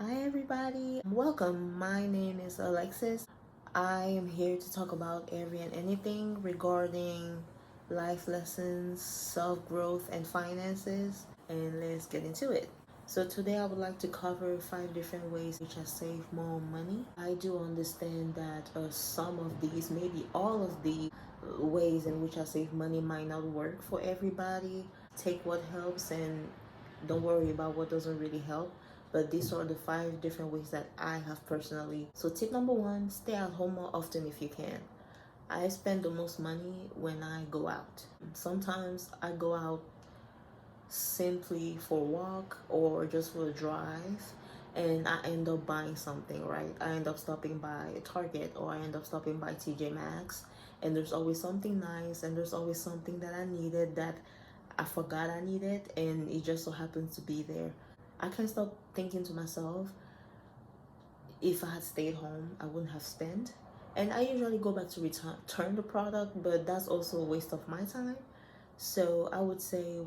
Hi everybody, welcome. My name is Alexis. I am here to talk about every and anything regarding life lessons, self-growth, and finances. And let's get into it. So today I would like to cover 5 different ways which I save more money. I do understand that some of these, maybe all of the ways in which I save money might not work for everybody. Take what helps and don't worry about what doesn't really help. But these are the 5 different ways that I have personally. So tip number 1, stay at home more often if you can. I spend the most money when I go out. Sometimes I go out simply for a walk or just for a drive, and I end up buying something, right? I end up stopping by Target or I end up stopping by TJ Maxx, and there's always something nice and there's always something that I needed that I forgot I needed, and it just so happens to be there. I can't stop thinking to myself, if I had stayed home, I wouldn't have spent. And I usually go back to return the product, but that's also a waste of my time. So I would say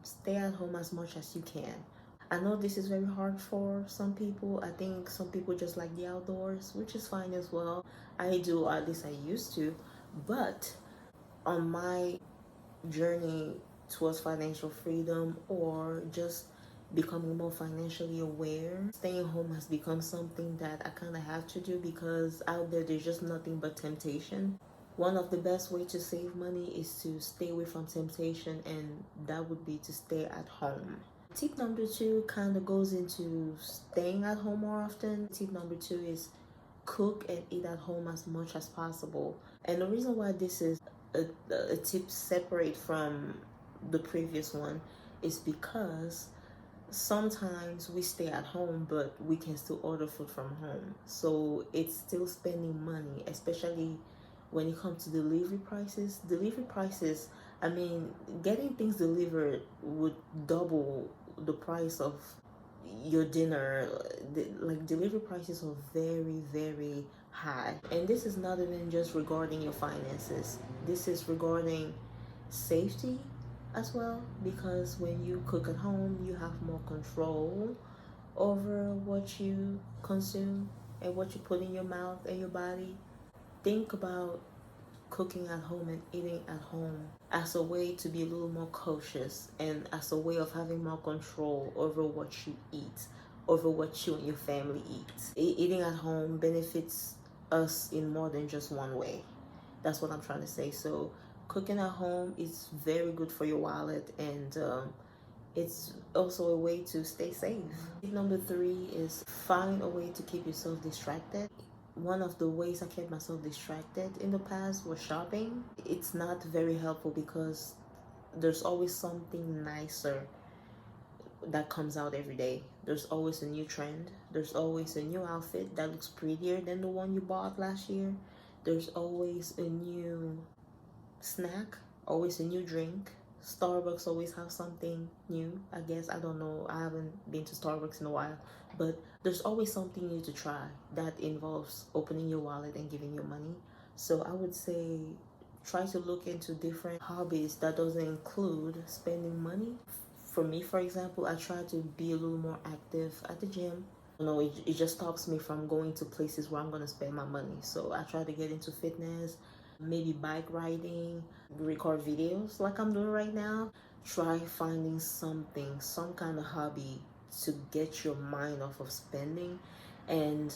stay at home as much as you can. I know this is very hard for some people. I think some people just like the outdoors, which is fine as well. I do, or at least I used to. But on my journey towards financial freedom or just becoming more financially aware, staying home has become something that I kind of have to do because out there's just nothing but temptation. One of the best way to save money is to stay away from temptation, and that would be to stay at home. Tip number 2 kind of goes into staying at home more often. Tip number 2 is cook and eat at home as much as possible. And the reason why this is a tip separate from the previous one is because sometimes we stay at home but we can still order food from home, so it's still spending money, especially when it comes to delivery prices. I mean, getting things delivered would double the price of your dinner. Like, delivery prices are very, very high, and this is not even just regarding your finances, this is regarding safety as well, because when you cook at home you have more control over what you consume and what you put in your mouth and your body. Think about cooking at home and eating at home as a way to be a little more cautious and as a way of having more control over what you eat, over what you and your family eat. Eating at home benefits us in more than just one way. That's what I'm trying to say. So cooking at home is very good for your wallet, and it's also a way to stay safe. Number 3 is find a way to keep yourself distracted. One of the ways I kept myself distracted in the past was shopping. It's not very helpful because there's always something nicer that comes out every day. There's always a new trend. There's always a new outfit that looks prettier than the one you bought last year. There's always a new snack, always a new drink. Starbucks always have something new, I guess. I don't know. I haven't been to Starbucks in a while. But there's always something new to try that involves opening your wallet and giving you money. So I would say try to look into different hobbies that doesn't include spending money. For me, for example, I try to be a little more active at the gym. It just stops me from going to places where I'm going to spend my money. So I try to get into fitness, maybe bike riding, record videos like I'm doing right now. Try finding something, some kind of hobby to get your mind off of spending, and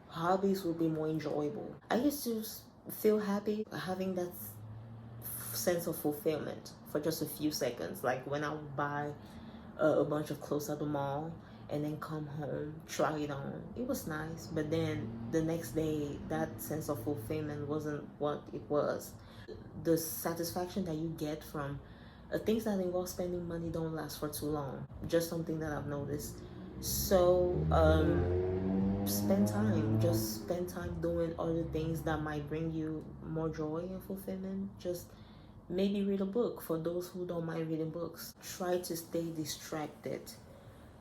hobbies will be more enjoyable. I used to feel happy having that sense of fulfillment for just a few seconds, like when I would buy a bunch of clothes at the mall and then come home, try it on. It was nice, but then the next day, that sense of fulfillment wasn't what it was. The satisfaction that you get from things that involve spending money don't last for too long. Just something that I've noticed. So, just spend time doing other things that might bring you more joy and fulfillment. Just maybe read a book for those who don't mind reading books. Try to stay distracted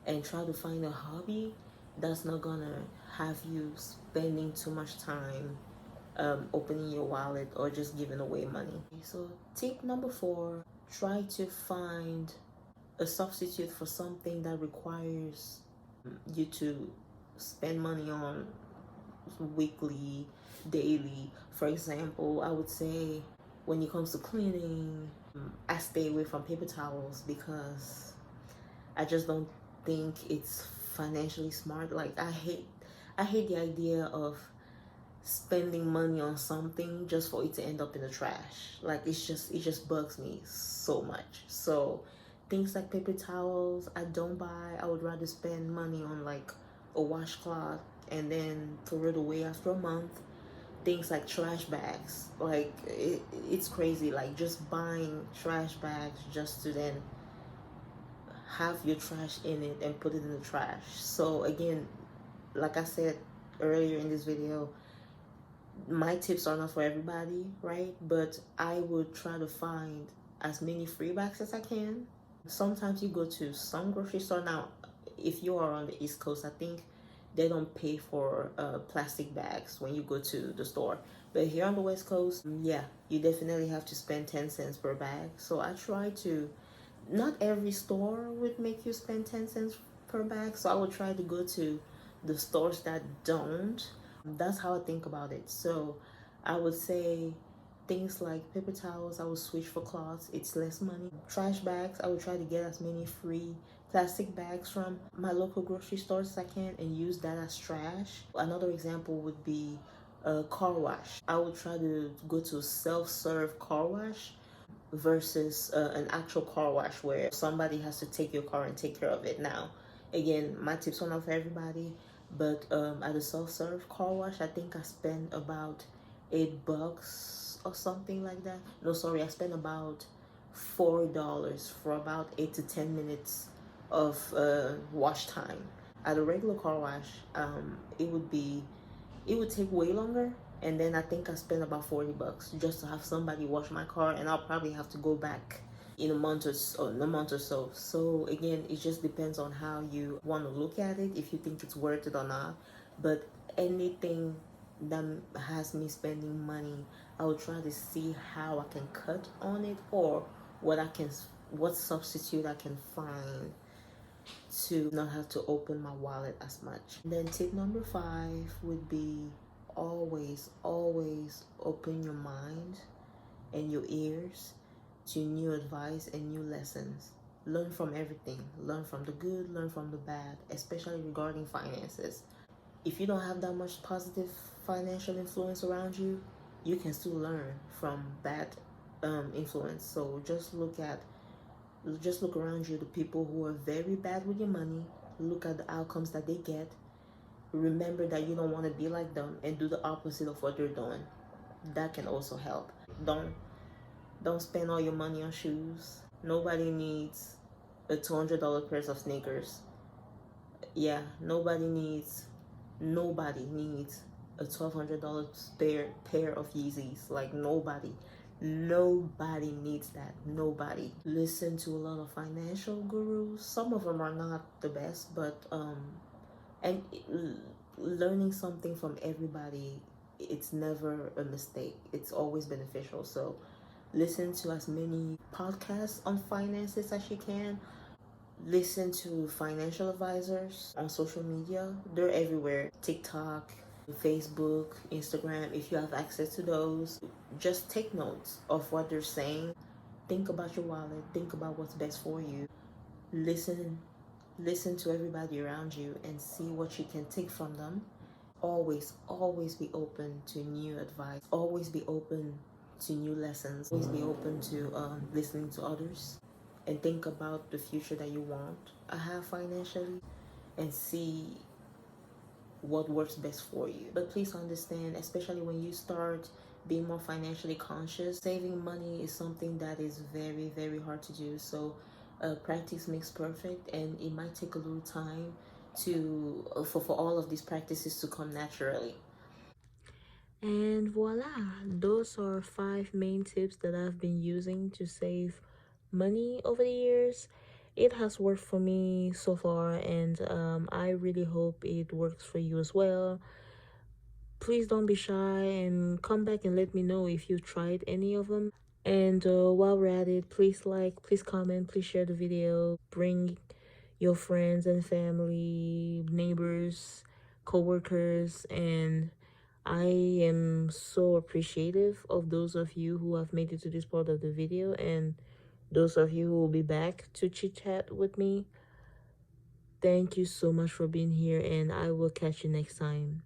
and try to find a hobby that's not gonna have you spending too much time opening your wallet or just giving away money. So tip number 4, try to find a substitute for something that requires you to spend money on weekly, daily. For example, I would say when it comes to cleaning, I stay away from paper towels because I just don't think it's financially smart. Like I hate the idea of spending money on something just for it to end up in the trash. Like it just bugs me so much. So things like paper towels I don't buy. I would rather spend money on like a washcloth and then throw it away after a month. Things like trash bags, like it's crazy, like just buying trash bags just to then have your trash in it and put it in the trash. So again, like I said earlier in this video, my tips are not for everybody, right? But I would try to find as many free bags as I can. Sometimes you go to some grocery store now. If you are on the East Coast, I think they don't pay for plastic bags when you go to the store. But here on the West Coast, yeah, you definitely have to spend 10 cents per bag. So I try to, not every store would make you spend 10 cents per bag. So I would try to go to the stores that don't. That's how I think about it. So I would say things like paper towels, I would switch for cloths. It's less money. Trash bags, I would try to get as many free plastic bags from my local grocery stores as I can and use that as trash. Another example would be a car wash. I would try to go to a self-serve car wash versus an actual car wash where somebody has to take your car and take care of it. Now, again, my tips are not for everybody, but at a self-serve car wash, I think I spend about $8 or something like that. No, sorry, I spent about $4 for about 8 to 10 minutes of wash time. At a regular car wash, it would take way longer, and then I think I spent about $40 just to have somebody wash my car, and I'll probably have to go back in a month or so. So again, it just depends on how you want to look at it, if you think it's worth it or not. But anything that has me spending money, I will try to see how I can cut on it, or what substitute I can find to not have to open my wallet as much. And then tip number 5 would be always open your mind and your ears to new advice and new lessons. Learn from everything. Learn from the good, learn from the bad, especially regarding finances. If you don't have that much positive financial influence around you, you can still learn from bad influence. So just look around you, the people who are very bad with your money. Look at the outcomes that they get. Remember that you don't want to be like them and do the opposite of what they're doing. That can also help. Don't don't spend all your money on shoes. Nobody needs a $200 pair of sneakers. Yeah, nobody needs a $1,200 pair of Yeezys. Like nobody needs that. Nobody. Listen to a lot of financial gurus. Some of them are not the best, but and learning something from everybody, it's never a mistake. It's always beneficial. So listen to as many podcasts on finances as you can. Listen to financial advisors on social media. They're everywhere. TikTok, Facebook, Instagram. If you have access to those, just take notes of what they're saying. Think about your wallet. Think about what's best for you. Listen listen to everybody around you and see what you can take from them. Always be open to new advice. Always be open to new lessons. Always be open to listening to others, and think about the future that you want to have financially, and see what works best for you. But please understand, especially when you start being more financially conscious, saving money is something that is very hard to do. So practice makes perfect, and it might take a little time to for all of these practices to come naturally. And voila, those are 5 main tips that I've been using to save money over the years. It has worked for me so far, and I really hope it works for you as well. Please don't be shy and come back and let me know if you tried any of them. And while we're at it, please like, please comment, please share the video, bring your friends and family, neighbors, coworkers, and I am so appreciative of those of you who have made it to this part of the video, and those of you who will be back to chit chat with me. Thank you so much for being here, and I will catch you next time.